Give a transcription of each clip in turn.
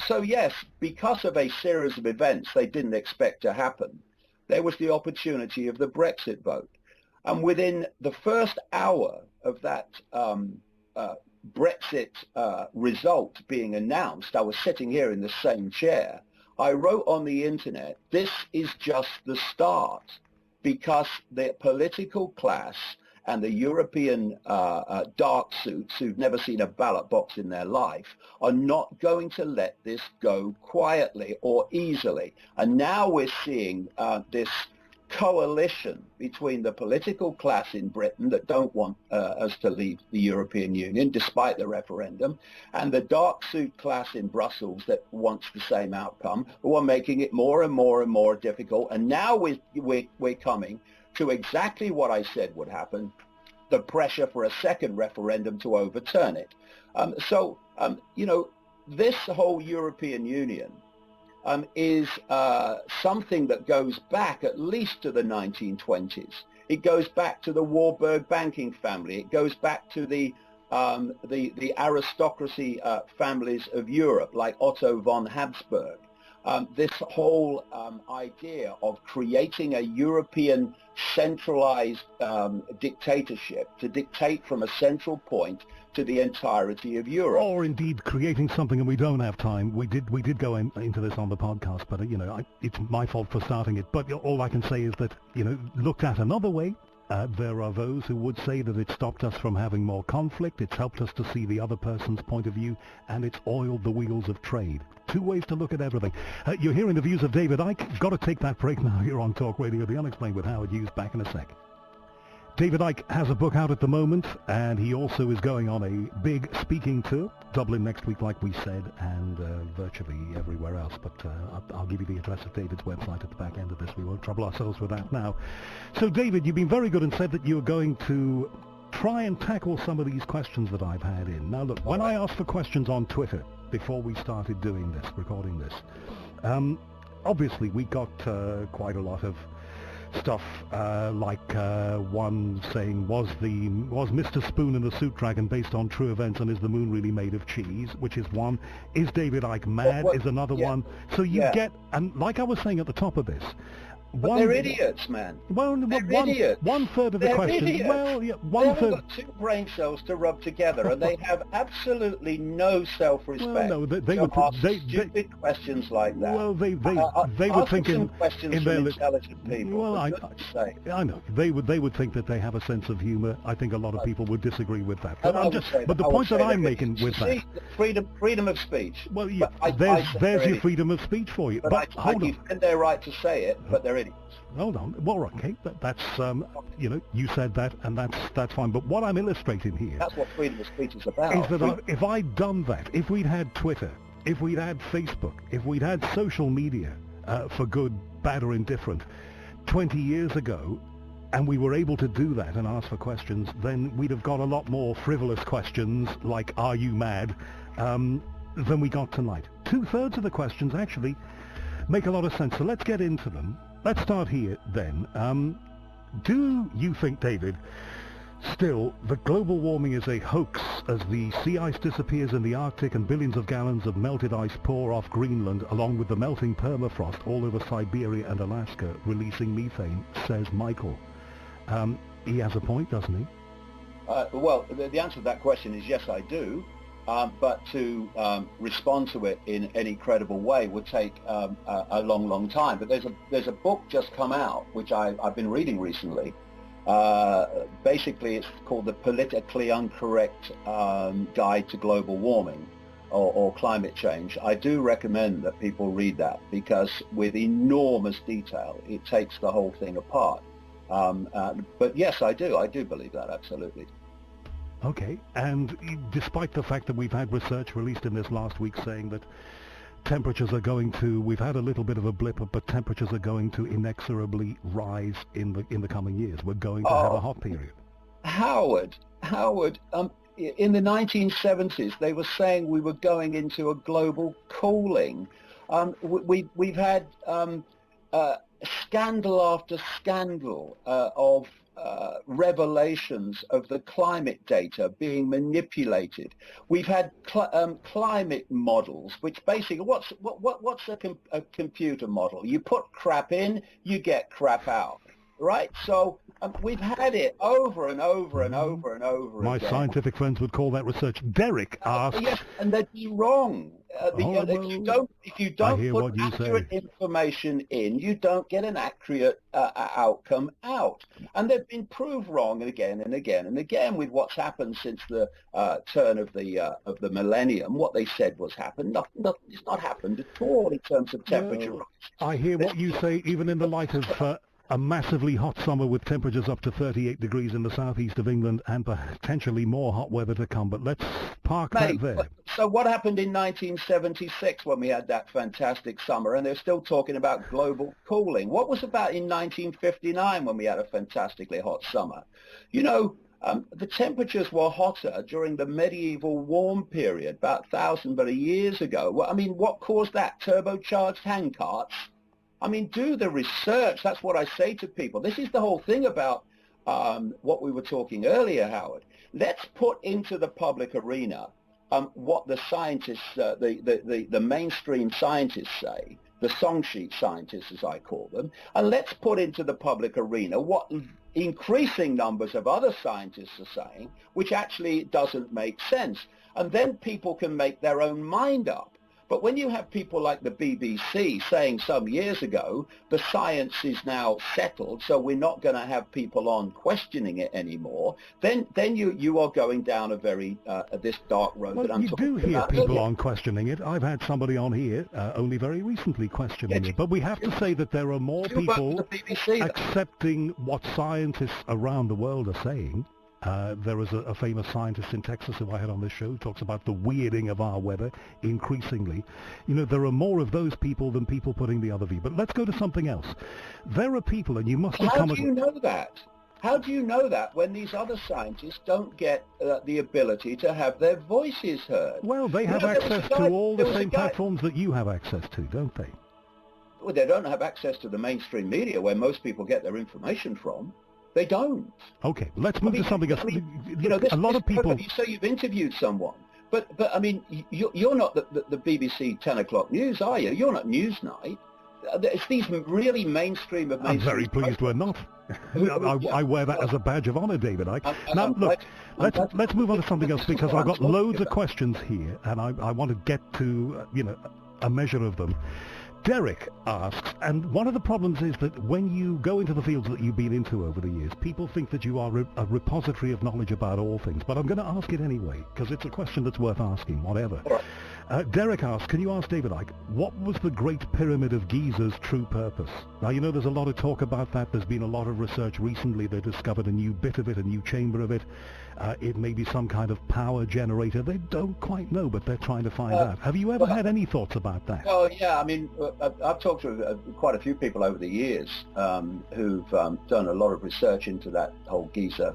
So yes, because of a series of events they didn't expect to happen, there was the opportunity of the Brexit vote. And within the first hour of that Brexit result being announced, I was sitting here in the same chair. I wrote on the internet, this is just the start, because the political class and the European dark suits who've never seen a ballot box in their life are not going to let this go quietly or easily. And now we're seeing this coalition between the political class in Britain that don't want us to leave the European Union despite the referendum, and the dark suit class in Brussels that wants the same outcome, who are making it more and more and more difficult. And now we're coming to exactly what I said would happen, the pressure for a second referendum to overturn it. This whole European Union is something that goes back at least to the 1920s. It goes back to the Warburg banking family. It goes back to the aristocracy families of Europe, like Otto von Habsburg. This whole idea of creating a European centralized dictatorship to dictate from a central point to the entirety of Europe. Or indeed creating something, and we don't have time. We did go into this on the podcast, but it's my fault for starting it. But all I can say is that, looked at another way, there are those who would say that it stopped us from having more conflict, it's helped us to see the other person's point of view, and it's oiled the wheels of trade. Two ways to look at everything. You're hearing the views of David Icke. Got to take that break now here on Talk Radio. The Unexplained with Howard Hughes. Back in a sec. David Icke has a book out at the moment, and he also is going on a big speaking tour. Dublin next week, like we said, and virtually everywhere else. But I'll give you the address of David's website at the back end of this. We won't trouble ourselves with that now. So, David, you've been very good and said that you're going to try and tackle some of these questions that I've had in. Now, look, when I asked for questions on Twitter before we started doing this, recording this, obviously we got quite a lot of stuff like one saying, was Mr. Spoon and the Suit Dragon based on true events, and is the moon really made of cheese? Which is one. Is David Icke mad? Is another one. So you get, and like I was saying at the top of this, but they're idiots, man. Well, they're idiots. One third of the question. Idiots. Well, yeah, one third. They've got two brain cells to rub together, and they have absolutely no self-respect. Well, no, they would ask stupid questions like that. Well, they would think in their intelligent people. Well, I know they would think that they have a sense of humour. I think a lot of people would disagree with that. But the point that I'm making with that, freedom of speech. Well, yeah, there's your freedom of speech for you. But I defend their right to say it, but they're idiots. Hold on. Well, okay, that's you said that, and that's fine. But what I'm illustrating here, that's what freedom of speech is about. Is that if I'd done that, if we'd had Twitter, if we'd had Facebook, if we'd had social media, for good, bad, or indifferent, 20 years ago, and we were able to do that and ask for questions, then we'd have got a lot more frivolous questions like, "Are you mad?" Than we got tonight. 2/3 of the questions actually make a lot of sense. So let's get into them. Let's start here then. Do you think, David, still that global warming is a hoax as the sea ice disappears in the Arctic and billions of gallons of melted ice pour off Greenland along with the melting permafrost all over Siberia and Alaska, releasing methane, says Michael. He has a point, doesn't he? Well, the answer to that question is yes, I do. But to respond to it in any credible way would take a long, long time. But there's a book just come out, which I've been reading recently. Basically, it's called The Politically Incorrect Guide to Global Warming or Climate Change. I do recommend that people read that because with enormous detail, it takes the whole thing apart. But yes, I do believe that, absolutely. Okay, and despite the fact that we've had research released in this last week saying that temperatures are going to, we've had a little bit of a blip, but temperatures are going to inexorably rise in the coming years. We're going to have a hot period. Howard, in the 1970s, they were saying we were going into a global cooling. We've had scandal after scandal of revelations of the climate data being manipulated. We've had climate models, which basically, what's a computer model? You put crap in, you get crap out, right? So we've had it over and over and over and over My again. scientific friends would call that research. Derek asks... Yes, and they'd be wrong. If you don't put accurate information in, you don't get an accurate outcome out. And they've been proved wrong again and again and again with what's happened since the turn of the millennium. What they said was happened. It's not happened at all in terms of temperature rise. I hear what you say, even in the light of a massively hot summer with temperatures up to 38 degrees in the southeast of England and potentially more hot weather to come. But let's park that there. So what happened in 1976 when we had that fantastic summer? And they're still talking about global cooling. What was about in 1959 when we had a fantastically hot summer? You know, the temperatures were hotter during the medieval warm period, about 1,000 years ago. Well, I mean, what caused that? Turbocharged handcarts? I mean, do the research. That's what I say to people. This is the whole thing about what we were talking earlier, Howard. Let's put into the public arena what the scientists, the mainstream scientists say, the song sheet scientists, as I call them, and let's put into the public arena what increasing numbers of other scientists are saying, which actually doesn't make sense. And then people can make their own mind up. But when you have people like the BBC saying some years ago, the science is now settled, so we're not going to have people on questioning it anymore, then you are going down a very this dark road that I'm talking about. You do hear people on questioning it. I've had somebody on here only very recently questioning it. But we have to say that there are more people accepting what scientists around the world are saying. There was a famous scientist in Texas who I had on this show who talks about the weirding of our weather increasingly. You know, there are more of those people than people putting the other view. But let's go to something else. There are people, and you must have come... How do you know that? How do you know that when these other scientists don't get the ability to have their voices heard? Well, they have access to all the same platforms that you have access to, don't they? Well, they don't have access to the mainstream media where most people get their information from. They don't. Okay, let's move to something else. You know, a lot of people... You say you've interviewed someone, but I mean, you're not the BBC 10 o'clock news, are you? You're not Newsnight. It's these really mainstream of mainstream... I'm very pleased we're not. I wear that as a badge of honour, David Icke. Now, look, let's move on to something else, because I've got loads of questions here, and I want to get to, a measure of them. Derek asks, and one of the problems is that when you go into the fields that you've been into over the years, people think that you are a repository of knowledge about all things, but I'm going to ask it anyway, because it's a question that's worth asking, whatever. Derek asks, can you ask David Icke, what was the Great Pyramid of Giza's true purpose? Now, you know, there's a lot of talk about that. There's been a lot of research recently. They discovered a new bit of it, a new chamber of it. It may be some kind of power generator. They don't quite know, but they're trying to find out. Have you ever had any thoughts about that? Oh, yeah. I mean, I've talked to quite a few people over the years who've done a lot of research into that whole Giza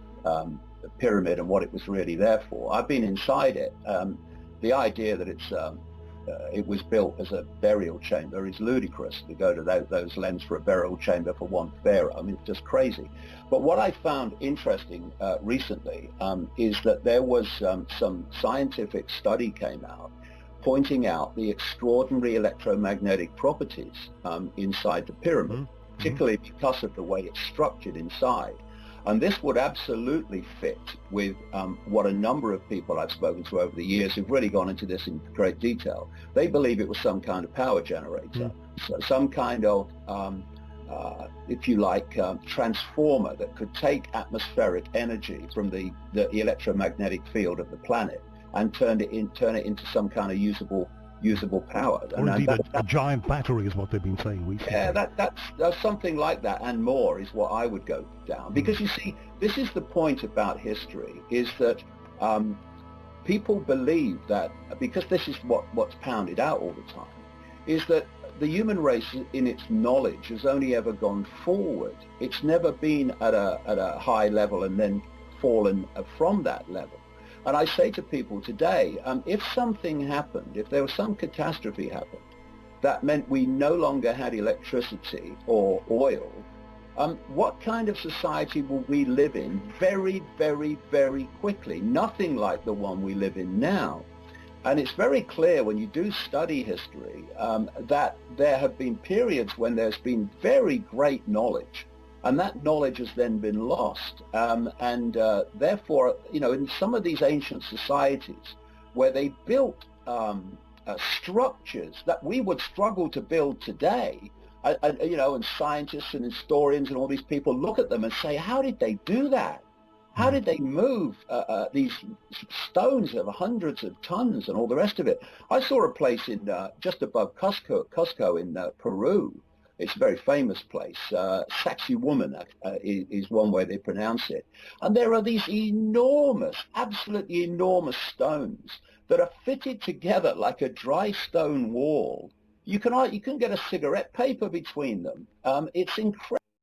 pyramid and what it was really there for. I've been inside it. The idea that it was built as a burial chamber is ludicrous, to go to those lengths for a burial chamber for one pharaoh. I mean, it's just crazy. But what I found interesting recently is that there was some scientific study came out pointing out the extraordinary electromagnetic properties inside the pyramid, particularly because of the way it's structured inside. And this would absolutely fit with what a number of people I've spoken to over the years who've really gone into this in great detail. They believe it was some kind of power generator, so some kind of, if you like, transformer that could take atmospheric energy from the electromagnetic field of the planet and turn it into some kind of usable power. Or indeed a giant battery is what they've been saying recently. Yeah, that's something like that and more is what I would go down. Because you see, this is the point about history, is that people believe that, because this is what's pounded out all the time, is that the human race in its knowledge has only ever gone forward. It's never been at a high level and then fallen from that level. And I say to people today, if something happened, if there was some catastrophe happened, that meant we no longer had electricity or oil, What kind of society will we live in very, very, very quickly? Nothing like the one we live in now. And it's very clear when you do study history that there have been periods when there's been very great knowledge, and that knowledge has then been lost. Therefore, in some of these ancient societies where they built structures that we would struggle to build today, and scientists and historians and all these people look at them and say, how did they do that? How did they move these stones of hundreds of tons and all the rest of it? I saw a place in just above Cusco in Peru. It's a very famous place. Sacsayhuaman is one way they pronounce it. And there are these enormous, absolutely enormous stones that are fitted together like a dry stone wall. You can get a cigarette paper between them. It's incredible.